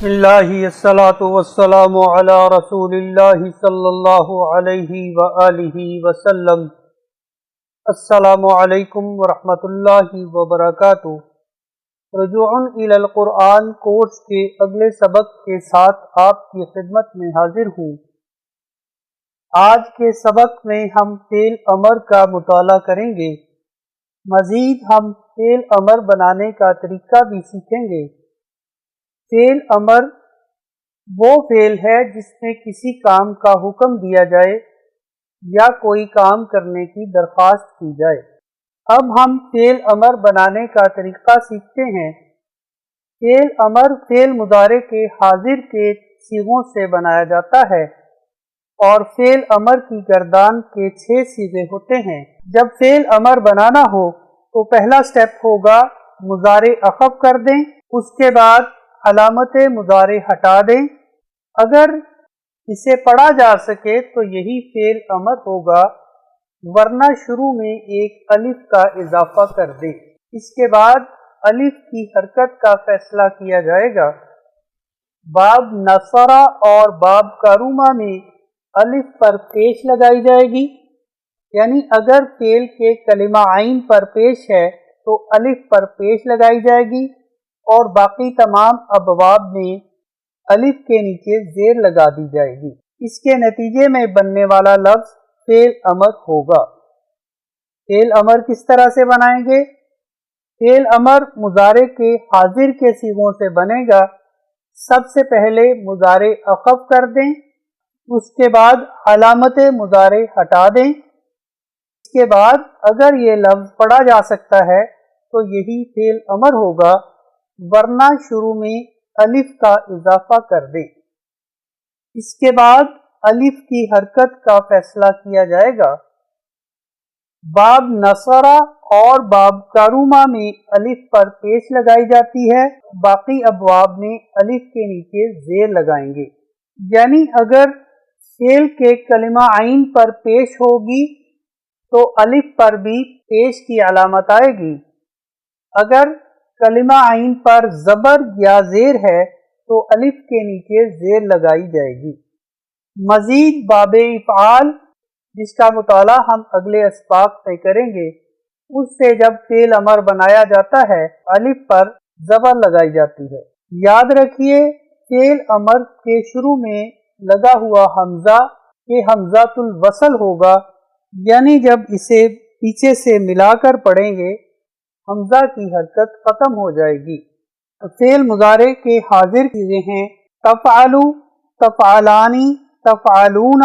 اللہ الصلاۃ والسلام علی رسول اللہ صلی اللہ علیہ وآلہ وسلم۔ السلام علیکم ورحمۃ اللہ وبرکاتہ۔ رجوع الی القرآن کورس کے اگلے سبق کے ساتھ آپ کی خدمت میں حاضر ہوں۔ آج کے سبق میں ہم فعل امر کا مطالعہ کریں گے۔ مزید ہم فعل امر بنانے کا طریقہ بھی سیکھیں گے۔ فعل امر وہ فعل ہے جس میں کسی کام کا حکم دیا جائے یا کوئی کام کرنے کی درخواست کی جائے۔ اب ہم فعل امر بنانے کا طریقہ سیکھتے ہیں۔ فعل امر فعل مضارع کے حاضر کے صیغوں سے بنایا جاتا ہے اور فعل امر کی گردان کے 6 صیغے ہوتے ہیں۔ جب فعل امر بنانا ہو تو پہلا سٹیپ ہوگا مضارع اخف کر دیں، اس کے بعد علامت مضارع ہٹا دیں۔ اگر اسے پڑھا جا سکے تو یہی فعل امر ہوگا، ورنہ شروع میں ایک الف کا اضافہ کر دیں۔ اس کے بعد الف کی حرکت کا فیصلہ کیا جائے گا۔ باب نصرہ اور باب کرومہ میں الف پر پیش لگائی جائے گی، یعنی اگر فعل کے کلمہ عین پر پیش ہے تو الف پر پیش لگائی جائے گی، اور باقی تمام ابواب میں الف کے نیچے زیر لگا دی جائے گی۔ اس کے نتیجے میں بننے والا لفظ فعل امر ہوگا۔ فعل امر کس طرح سے بنائیں گے؟ فعل امر مضارع کے حاضر کے صیغوں سے بنے گا۔ سب سے پہلے مضارع اخف کر دیں، اس کے بعد علامت مضارع ہٹا دیں۔ اس کے بعد اگر یہ لفظ پڑھا جا سکتا ہے تو یہی فعل امر ہوگا، ورنہ شروع میں الف کا اضافہ کر دیں۔ اس کے بعد الف کی حرکت کا فیصلہ کیا جائے گا۔ باب نصرہ اور باب کرومہ میں الف پر پیش لگائی جاتی ہے، باقی ابواب میں الف کے نیچے زیر لگائیں گے۔ یعنی اگر فعل کے کلمہ عین پر پیش ہوگی تو الف پر بھی پیش کی علامت آئے گی۔ اگر کلمہ عین پر زبر یا زیر ہے تو الف کے نیچے زیر لگائی جائے گی۔ مزید باب افعال، جس کا مطالعہ ہم اگلے اسباق میں کریں گے، اس سے جب فعل امر بنایا جاتا ہے الف پر زبر لگائی جاتی ہے۔ یاد رکھیے فعل امر کے شروع میں لگا ہوا حمزہ یہ حمزۃ الوصل ہوگا، یعنی جب اسے پیچھے سے ملا کر پڑھیں گے حمزہ کی حرکت ختم ہو جائے گی۔ فعل مضارع کے حاضر چیزیں ہیں تفعلوا، تفعلانی، تفعلون،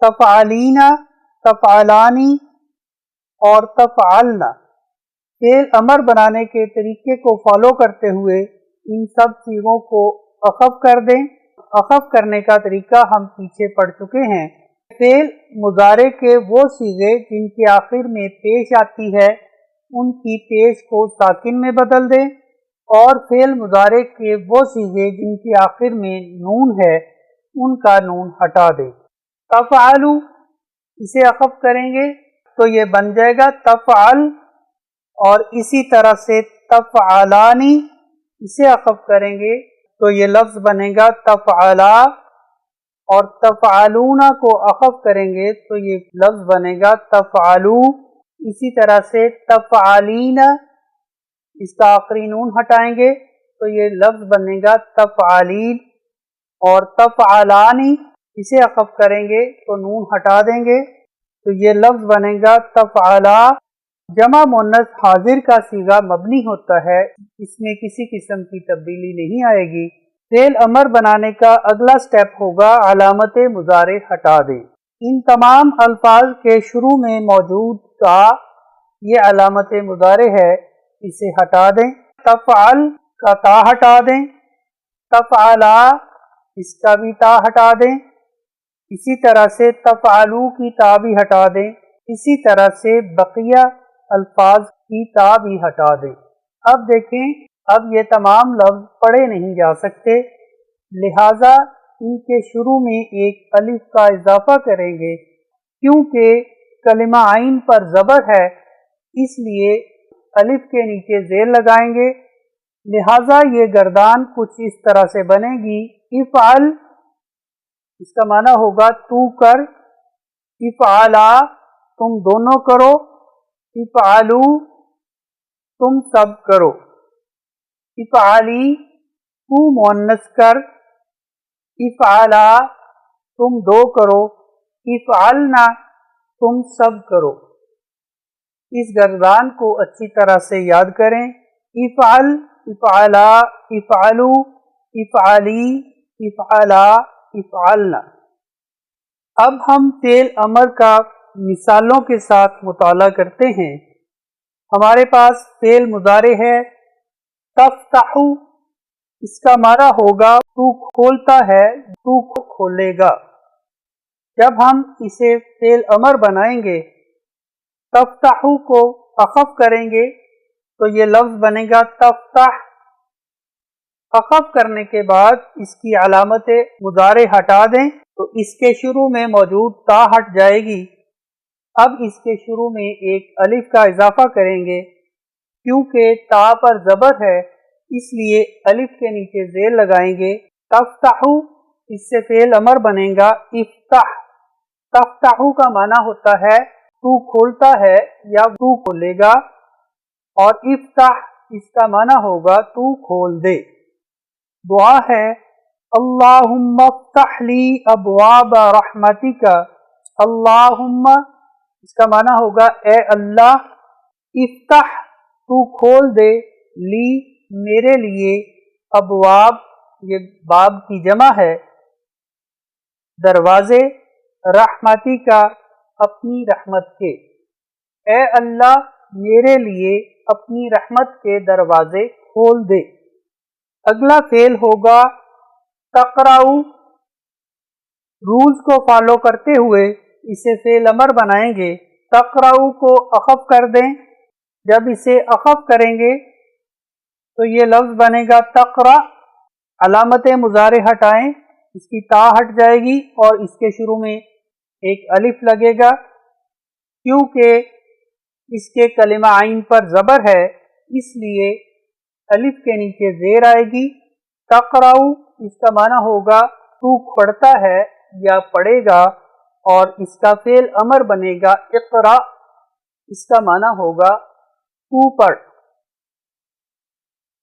تفعلین، تفعلانی اور تفعلن۔ فعل امر بنانے کے طریقے کو فالو کرتے ہوئے ان سب چیزوں کو اخف کر دیں۔ اخف کرنے کا طریقہ ہم پیچھے پڑھ چکے ہیں۔ فعل مضارع کے وہ صیغے جن کے آخر میں پیش آتی ہے ان کی پیش کو ساکن میں بدل دیں، اور فعل مضارع کے وہ صیغے جن کے آخر میں نون ہے ان کا نون ہٹا دیں۔ تفعلوا اسے اخف کریں گے تو یہ بن جائے گا تفعل، اور اسی طرح سے تفعلانی اسے اخف کریں گے تو یہ لفظ بنے گا تفعلا، اور تفعلون کو اخف کریں گے تو یہ لفظ بنے گا تفعلو۔ اسی طرح سے تفعلین، اس کا آخری نون ہٹائیں گے تو یہ لفظ بنے گا تفعلین، اور تفعلانی اسے اخف کریں گے تو نون ہٹا دیں گے تو یہ لفظ بنے گا تفعلا۔ جمع مؤنث حاضر کا صیغہ مبنی ہوتا ہے، اس میں کسی قسم کی تبدیلی نہیں آئے گی۔ فعل امر بنانے کا اگلا سٹیپ ہوگا علامت مضارع ہٹا دیں۔ ان تمام الفاظ کے شروع میں موجود تا یہ علامت مضارع ہے، اسے ہٹا دیں۔ تفعل کا تا ہٹا دیں، تفعلا اس کا بھی تا ہٹا دیں، اسی طرح سے تفعلو کی تا بھی ہٹا دیں، اسی طرح سے بقیہ الفاظ کی تا بھی ہٹا دیں۔ اب دیکھیں اب یہ تمام لفظ پڑھے نہیں جا سکتے، لہٰذا ان کے شروع میں ایک الف کا اضافہ کریں گے۔ کیونکہ کلمہ عین پر زبر ہے اس لیے الف کے نیچے زیر لگائیں گے، لہذا یہ گردان کچھ اس طرح سے بنے گی، افعل اس کا معنی ہوگا تو کر، افعلا تم دونوں کرو، افعلو تم سب کرو، افعلی تو مؤنث کر، افعلا تم دو کرو، افعلنا تم سب کرو۔ اس گردان کو اچھی طرح سے یاد کریں، افعل، افعلا، افعلو، افعلی، افعلا، افعلنا۔ اب ہم فعل امر کا مثالوں کے ساتھ مطالعہ کرتے ہیں۔ ہمارے پاس فعل مضارع ہے تفتح، اس کا معنی ہوگا تو کھولتا ہے، تو کھولے گا۔ جب ہم اسے فعل امر بنائیں گے، تفتح کو اخف کریں گے تو یہ لفظ بنے گا تفتح۔ اخف کرنے کے بعد اس کی علامت مضارع ہٹا دیں تو اس کے شروع میں موجود تا ہٹ جائے گی۔ اب اس کے شروع میں ایک الف کا اضافہ کریں گے، کیونکہ تا پر زبر ہے اس لیے الف کے نیچے زیر لگائیں گے۔ تفتح اس سے فعل امر بنے گا افتح۔ تفتح کا معنی ہوتا ہے تو کھولتا ہے یا تو کھولے گا، اور افتح اس کا معنی ہوگا تو کھول دے۔ دعا ہے اللہم افتح لی ابواب رحمتک، اللہم اس کا معنی ہوگا اے اللہ، افتح تو کھول دے، لی میرے لیے، ابواب یہ باب کی جمع ہے، دروازے، رحمتی کا اپنی رحمت کے، اے اللہ میرے لیے اپنی رحمت کے دروازے کھول دے۔ اگلا فعل ہوگا تقرأ، رولز کو فالو کرتے ہوئے اسے فعل امر بنائیں گے۔ تقرأ کو اخف کر دیں، جب اسے اخف کریں گے تو یہ لفظ بنے گا تقرأ۔ علامت مضارع ہٹائیں، اس کی تا ہٹ جائے گی اور اس کے شروع میں ایک الف لگے گا، کیونکہ اس کے کلمہ عین پر زبر ہے اس لیے الف کے نیچے زیر آئے گی۔ تقرأ اس کا معنی ہوگا تو پڑھتا ہے یا پڑھے گا، اور اس کا فعل امر بنے گا اقرأ، اس کا معنی ہوگا تو پڑھ۔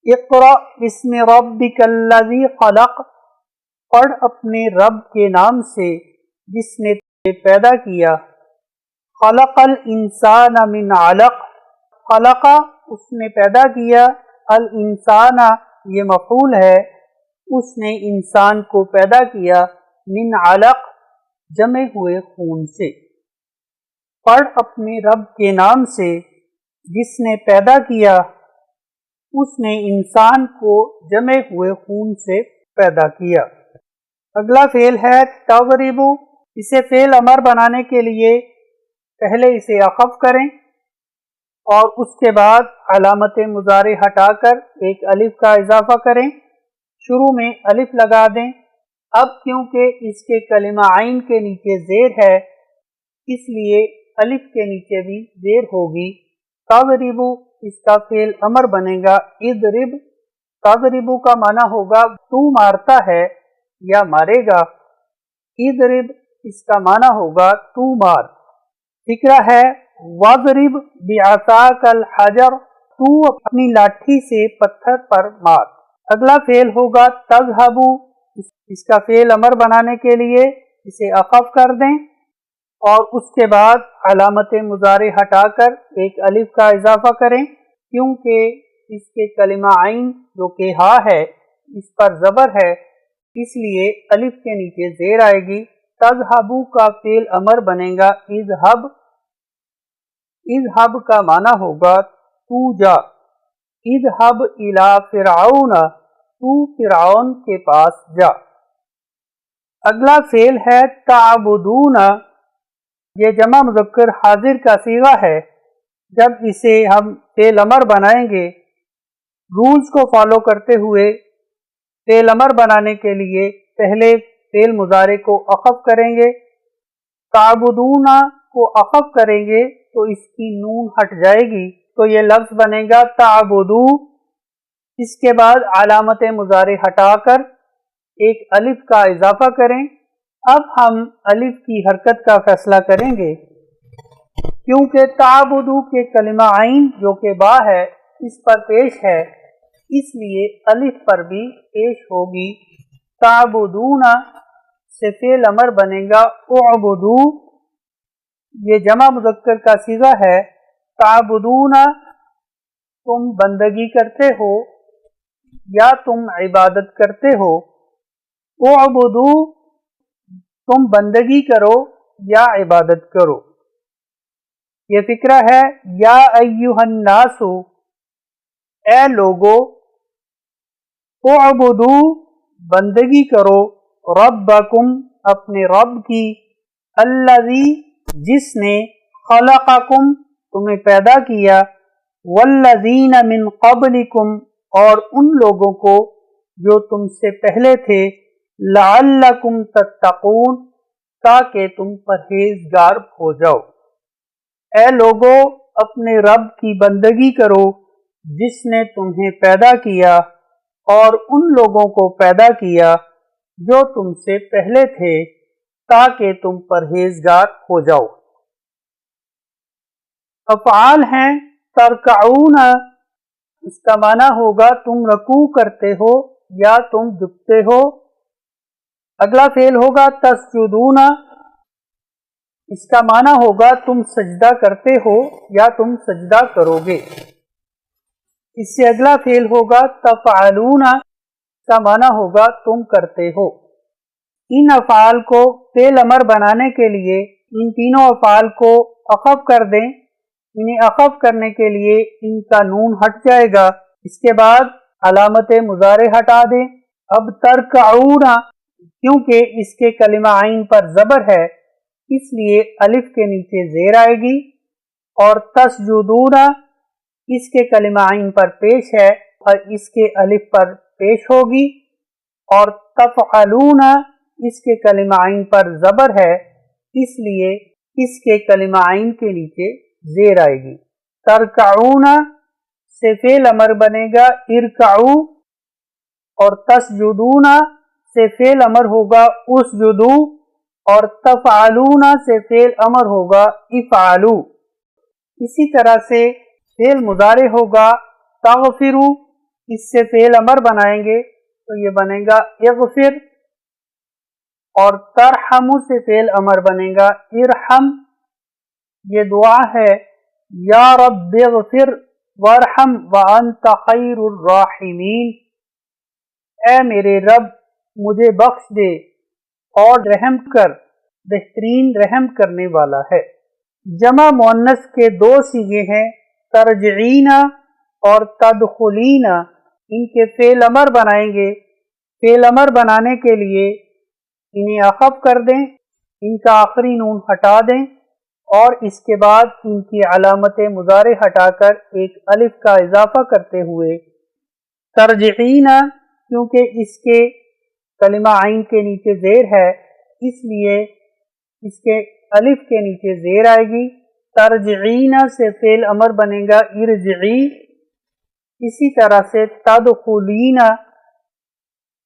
اقرأ بسم ربک الذی خلق، پڑھ اپنے رب کے نام سے جس نے تجھے پیدا کیا۔ خلق الانسان من علق، خلق اس نے پیدا کیا، الانسان یہ مفعول ہے، اس نے انسان کو پیدا کیا، من علق جمے ہوئے خون سے۔ پڑھ اپنے رب کے نام سے جس نے پیدا کیا، اس نے انسان کو جمے ہوئے خون سے پیدا کیا۔ اگلا فعل ہے تضرب، اسے فعل امر بنانے کے لیے پہلے اسے اخف کریں اور اس کے بعد علامت مضارع ہٹا کر ایک الف کا اضافہ کریں، شروع میں الف لگا دیں۔ اب کیونکہ اس کے کلمہ عین کے نیچے زیر ہے اس لیے الف کے نیچے بھی زیر ہوگی۔ تضرب اس کا فعل امر بنے گا اضرب۔ تضرب کا معنی ہوگا تو مارتا ہے یا مارے گا، اضرب اس کا معنی ہوگا تو مار۔ فکرہ ہے واضرب بعصاک الحجر، تو اپنی لاٹھی سے پتھر پر مار۔ اگلا فعل ہوگا تذهب، اس کا فعل امر بنانے کے لیے اسے اخف کر دیں اور اس کے بعد علامت مضارع ہٹا کر ایک الف کا اضافہ کریں، کیونکہ اس کے کلمہ عین جو کہ ہا ہے اس پر زبر ہے اس لیے الف کے نیچے زیر آئے گی۔ تذهب کا فعل امر بنے گا اذهب۔ اذهب کا معنی ہوگا تو جا، اذهب الى فرعون، تو فرعون کے پاس جا۔ اگلا فعل ہے تعبدون، یہ جمع مذکر حاضر کا صیغہ ہے۔ جب اسے ہم فعل امر بنائیں گے، رولز کو فالو کرتے ہوئے فعل امر بنانے کے لیے پہلے فعل مضارع کو اخف کریں گے۔ تعبدون کو اخف کریں گے تو اس کی نون ہٹ جائے گی تو یہ لفظ بنے گا تعبدو۔ اس کے بعد علامت مضارع ہٹا کر ایک الف کا اضافہ کریں۔ اب ہم الف کی حرکت کا فیصلہ کریں گے، کیونکہ تعبدو کے کلمہ عین جو کہ با ہے اس پر پیش ہے، اس لیے الف پر بھی پیش ہوگی۔ تعبدون سے فعل امر بنے گا اعبدو، یہ جمع مذکر کا صیغہ ہے۔ تعبدون تم بندگی کرتے ہو یا تم عبادت کرتے ہو، اعبدو تم بندگی کرو یا عبادت کرو۔ یہ فقرہ ہے یا ایھا الناس، اے لوگو، اعبدو بندگی کرو، ربکم اپنے رب کی، الذی جس نے، خلقکم تمہیں پیدا کیا، والذین من قبلکم اور ان لوگوں کو جو تم سے پہلے تھے، لعلکم تتقون تاکہ تم پرہیزگار ہو جاؤ۔ اے لوگو اپنے رب کی بندگی کرو جس نے تمہیں پیدا کیا اور ان لوگوں کو پیدا کیا جو تم سے پہلے تھے تاکہ تم پرہیزگار ہو جاؤ۔ افعال ہیں ترکعون، اس کا معنی ہوگا تم رکوع کرتے ہو یا تم جھکتے ہو۔ اگلا فعل ہوگا تسجدون، اس کا معنی ہوگا تم سجدہ کرتے ہو یا تم سجدہ کرو گے۔ اس سے اگلا فعل ہوگا تفعلون، اس کا معنی ہوگا تم کرتے ہو۔ ان افعال کو فعل امر بنانے کے لیے ان تینوں افعال کو عقف کر دیں۔ انہیں عقف کرنے کے لیے ان کا نون ہٹ جائے گا، اس کے بعد علامت مضارع ہٹا دیں۔ اب ترکعون کیونکہ اس کے کلمہ عین پر زبر ہے اس لیے الف کے نیچے زیر آئے گی، اور تسجدون اس کے کلمہ عین پر پیش ہے اور اس کے الف پر پیش ہوگی، اور تفعلون اس کے کلمہ عین پر زبر ہے اس لیے اس کے کلمہ عین کے نیچے زیر آئے گی۔ ترکعون سے فعل امر بنے گا ارکعو، اور تسجدون سے فعل امر ہوگا اسجدو، اور تفعلون سے فعل امر ہوگا افعلو۔ اسی طرح سے فعل مضارع ہوگا تغفرو، اس سے فعل امر بنائیں گے تو یہ بنے گا اغفر، اور ترحمو سے فعل امر بنے گا ارحم۔ یہ دعا ہے یا رب اغفر وارحم وانت خیر الراحمین، اے میرے رب مجھے بخش دے اور رحم کر، بہترین رحم کرنے والا ہے۔ جمع مؤنث کے دو صیغے ہیں ترجعین اور تدخلین، ان کے فعل امر بنائیں گے۔ فعل امر بنانے کے لیے انہیں عقف کر دیں، ان کا آخری نون ہٹا دیں، اور اس کے بعد ان کی علامت مضارع ہٹا کر ایک الف کا اضافہ کرتے ہوئے ترجعین، کیونکہ اس کے کلمہ عین کے نیچے زیر ہے اس لیے اس کے الف کے نیچے زیر آئے گی۔ ترجعین سے فعل امر بنے گا ارجعی۔ اسی طرح سے تدخلین،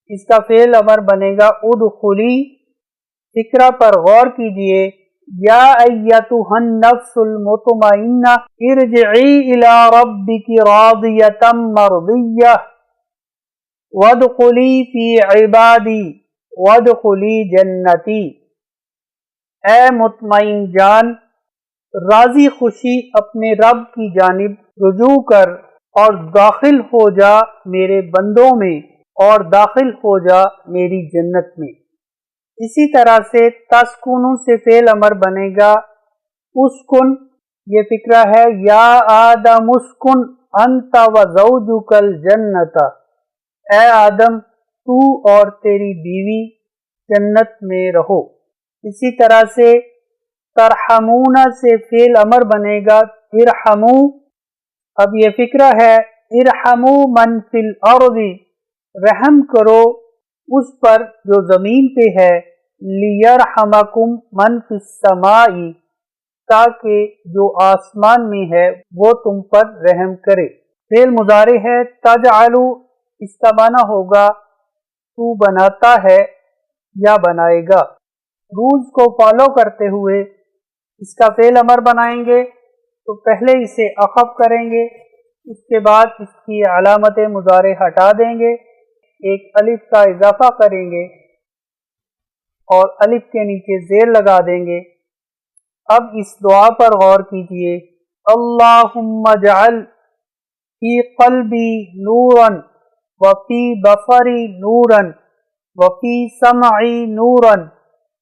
اس کا فعل امر بنے گا ادخلی۔ فقرہ پر غور کیجئے، یا ایتھا النفس المطمئنہ ارجعی الی ربک راضیۃ مرضیہ وادخلی فی عبادی وادخلی جنتی، اے مطمئن جان راضی خوشی اپنے رب کی جانب رجوع کر اور داخل ہو جا میرے بندوں میں، اور داخل ہو جا میری جنت میں۔ اسی طرح سے تسکنو سے فعل امر بنے گا اسکن۔ یہ فقرہ ہے یا آدم اسکن انت وزوجک الجنت، اے آدم تو اور تیری بیوی جنت میں رہو۔ اسی طرح سے ترحمون سے فعل امر بنے گا ارحمو۔ اب یہ فقرہ ہے ارحمو من فی الارض، رحم کرو اس پر جو زمین پہ ہے، لیرحمکم من فی السماء، تاکہ جو آسمان میں ہے وہ تم پر رحم کرے۔ فعل مضارع ہے تجعلو، اس کا معنی ہوگا تو بناتا ہے یا بنائے گا۔ رولز کو فالو کرتے ہوئے اس کا فعل امر بنائیں گے تو پہلے اسے اخف کریں گے، اس کے بعد اس کی علامت مضارع ہٹا دیں گے، ایک الف کا اضافہ کریں گے اور الف کے نیچے زیر لگا دیں گے۔ اب اس دعا پر غور کیجئے، اللہم اجعل فی قلبی نورا وفی بصری نورا وفی سمعی نورا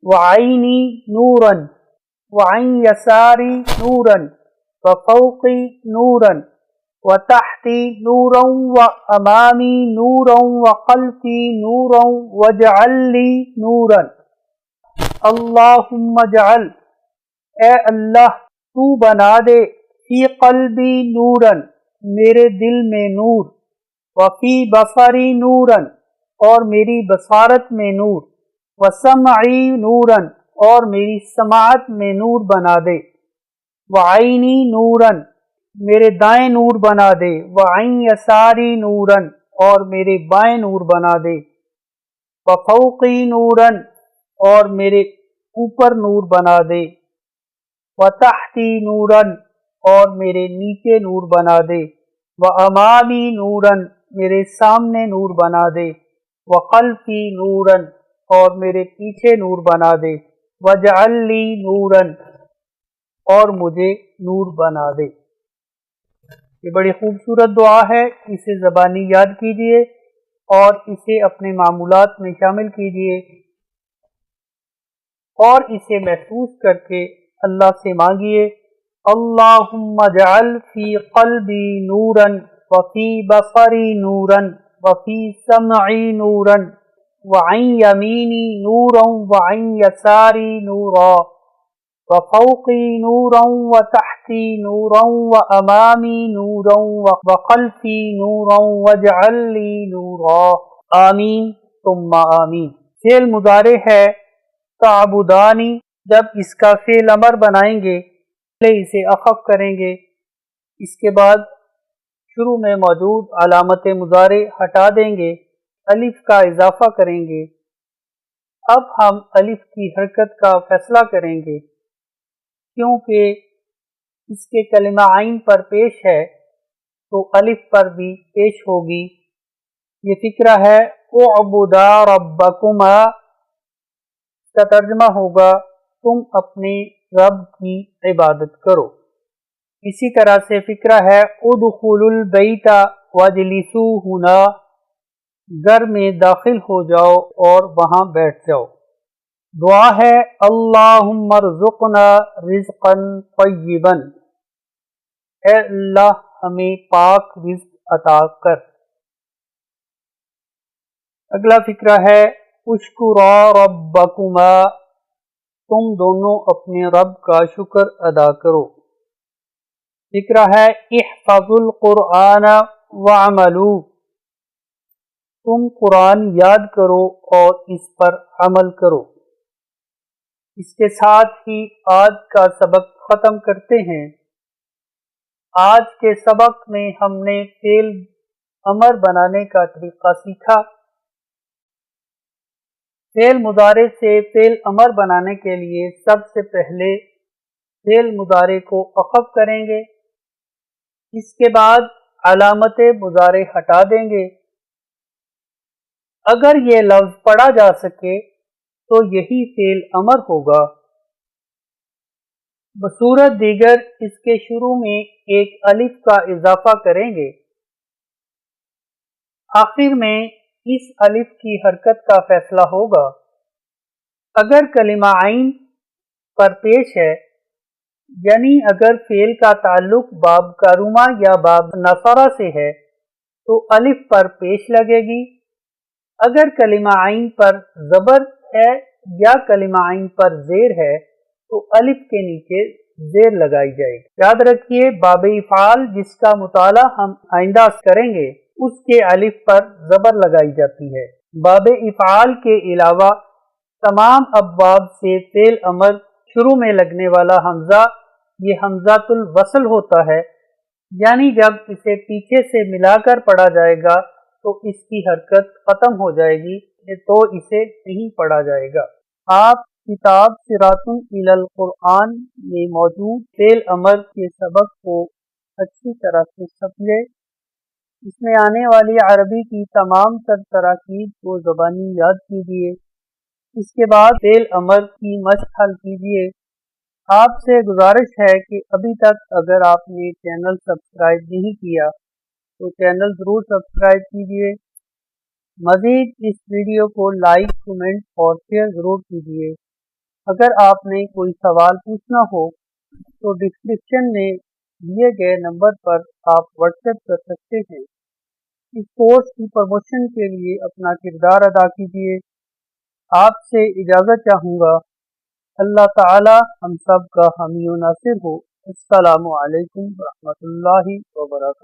وعینی نورا وعن یساری نورا وفوقی نورا وتحتی نورا وامامی نورا وخلفی نورا واجعل لی نورا۔ اللہم اجعل، اے اللہ تو بنا دے، فی قلبی نورن، میرے دل میں نور، وفی بصری نورن، اور میری بصارت میں نور، وسمعی نورن، اور میری سماعت میں نور بنا دے، وعینی نورن، میرے دائیں نور بنا دے، وعن یساری نورن، اور میرے بائیں نور بنا دے، وفوقی نورن، اور میرے اوپر نور بنا دے، وتحتی نورن، اور میرے نیچے نور بنا دے، وامامی نورن، میرے سامنے نور بنا دے، وخلفی نورن، اور میرے پیچھے نور بنا دے، واجعل لی نورن، اور مجھے نور بنا دے۔ یہ بڑی خوبصورت دعا ہے، اسے زبانی یاد کیجئے اور اسے اپنے معمولات میں شامل کیجئے اور اسے محسوس کر کے اللہ سے مانگیے، اللہم اجعل فی قلبی نورا وفی بصری نورا وفی سمعی نورا وعن یمینی نورا وعن یساری نورا وفوقی نورا وتحتی نورا وامامی نورا وخلفی نورا واجعل لی نورا۔ آمین ثم آمین۔ فعل مضارع ہے تعبدانی، جب اس کا فعل امر بنائیں گے پہلے اسے اخف کریں گے، اس کے بعد شروع میں موجود علامت مضارع ہٹا دیں گے، الف کا اضافہ کریں گے۔ اب ہم الف کی حرکت کا فیصلہ کریں گے کیونکہ اس کے کلمہ عین پر پیش ہے تو الف پر بھی پیش ہوگی۔ یہ فکرہ ہے اعبدا ربکما، اس کا ترجمہ ہوگا تم اپنے رب کی عبادت کرو۔ اسی طرح سے فکرہ ہے ادخلوا البیت واجلسوا ہنا، گھر میں داخل ہو جاؤ اور وہاں بیٹھ جاؤ۔ دعا ہے اللہم ارزقنا رزقا طیبا، اے اللہ ہمیں پاک رزق عطا کر۔ اگلا فکرہ ہے اشکرا ربکما، تم دونوں اپنے رب کا شکر ادا کرو۔ فکرہ ہے احفظوا القرآن وعملوا، تم قرآن یاد کرو اور اس پر عمل کرو۔ اس کے ساتھ ہی آج کا سبق ختم کرتے ہیں۔ آج کے سبق میں ہم نے فعل امر بنانے کا طریقہ سیکھا۔ فعل مضارع سے فعل امر بنانے کے لیے سب سے پہلے فعل مضارع کو اخف کریں گے، اس کے بعد علامت مضارع ہٹا دیں گے۔ اگر یہ لفظ پڑھا جا سکے تو یہی فعل امر ہوگا، بصورت دیگر اس کے شروع میں ایک الف کا اضافہ کریں گے، آخر میں اس الف کی حرکت کا فیصلہ ہوگا۔ اگر کلمہ عین پر پیش ہے، یعنی اگر فعل کا تعلق باب کارما یا باب نصرہ سے ہے تو الف پر پیش لگے گی۔ اگر کلمہ عین پر زبر ہے یا کلمہ عین پر زیر ہے تو الف کے نیچے زیر لگائی جائے گی۔ یاد رکھیے باب افعال جس کا مطالعہ ہم آئندہ کریں گے اس کے الف پر زبر لگائی جاتی ہے۔ باب افعال کے علاوہ تمام ابواب سے فعل امر شروع میں لگنے والا حمزہ یہ حمزۃ الوصل ہوتا ہے، یعنی جب اسے پیچھے سے ملا کر پڑھا جائے گا تو اس کی حرکت ختم ہو جائے گی، تو اسے نہیں پڑھا جائے گا۔ آپ کتاب صراط الی القرآن میں موجود فعل امر کے سبق کو اچھی طرح سے سمجھے، اس میں آنے والی عربی کی تمام تر تراکیب کو زبانی یاد کیجیے، اس کے بعد فعل امر کی مشق حل کیجیے۔ آپ سے گزارش ہے کہ ابھی تک اگر آپ نے چینل سبسکرائب نہیں کیا تو چینل ضرور سبسکرائب کیجیے۔ مزید اس ویڈیو کو لائک، کمنٹ اور شیئر ضرور کیجیے۔ اگر آپ نے کوئی سوال پوچھنا ہو تو ڈسکرپشن میں دیے گئے نمبر پر آپ واٹس ایپ کر سکتے ہیں۔ اس کورس کی پروموشن کے لیے اپنا کردار ادا کیجیے۔ آپ سے اجازت چاہوں گا۔ اللہ تعالی ہم سب کا حامی و ناصر ہو۔ السلام علیکم ورحمۃ اللہ وبرکاتہ۔